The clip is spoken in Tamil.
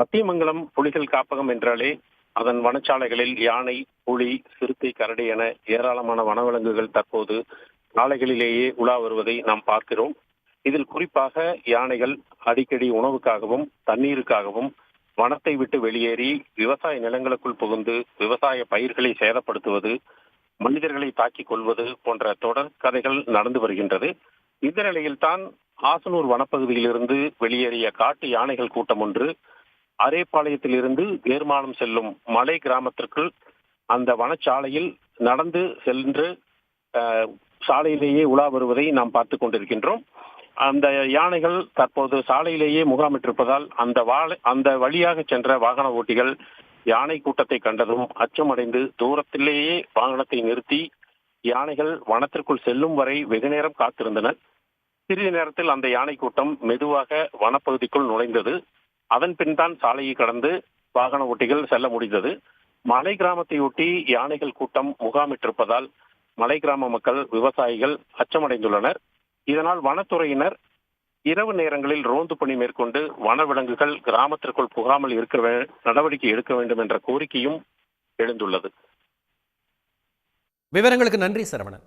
சத்தியமங்கலம் புலிகள் காப்பகம் என்றாலே அதன் வனச்சாலைகளில் யானை, புலி, சிறுத்தை, கரடி என ஏராளமான வனவிலங்குகள் தற்போது சாலைகளிலேயே உலா வருவதை நாம் பார்க்கிறோம். இதில் குறிப்பாக யானைகள் அடிக்கடி உணவுக்காகவும் தண்ணீருக்காகவும் வனத்தை விட்டு வெளியேறி விவசாய நிலங்களுக்குள் புகுந்து விவசாய பயிர்களை சேதப்படுத்துவது, மனிதர்களை தாக்கிக் கொள்வது போன்ற தொடர் கதைகள் நடந்து வருகின்றது. இந்த நிலையில்தான் ஆசனூர் வனப்பகுதியிலிருந்து வெளியேறிய காட்டு யானைகள் கூட்டம் ஒன்று அரேபாளையத்தில் இருந்து வேர்மானம் செல்லும் மலை கிராமத்திற்குள் அந்த வனச்சாலையில் நடந்து சென்று சாலையிலேயே உலா வருவதை நாம் பார்த்துக் கொண்டிருக்கின்றோம். அந்த யானைகள் தற்போது சாலையிலேயே முகாமிட்டிருப்பதால் அந்த வழியாக சென்ற வாகன ஓட்டிகள் யானை கூட்டத்தை கண்டதும் அச்சமடைந்து தூரத்திலேயே வாகனத்தை நிறுத்தி யானைகள் வனத்திற்குள் செல்லும் வரை வெகுநேரம் காத்திருந்தனர். சிறிது நேரத்தில் அந்த யானை கூட்டம் மெதுவாக வனப்பகுதிக்குள் நுழைந்தது. அதன் பின் தான் சாலையை கடந்து வாகன ஓட்டிகள் செல்ல முடிந்தது. மலை கிராமத்தையொட்டி யானைகள் கூட்டம் முகாமிட்டிருப்பதால் மலை கிராம மக்கள், விவசாயிகள் அச்சமடைந்துள்ளனர். இதனால் வனத்துறையினர் இரவு நேரங்களில் ரோந்து பணி மேற்கொண்டு வனவிலங்குகள் கிராமத்திற்குள் புகாமல் நடவடிக்கை எடுக்க வேண்டும் என்ற கோரிக்கையும் எழுந்துள்ளது. விவரங்களுக்கு நன்றி சரவணன்.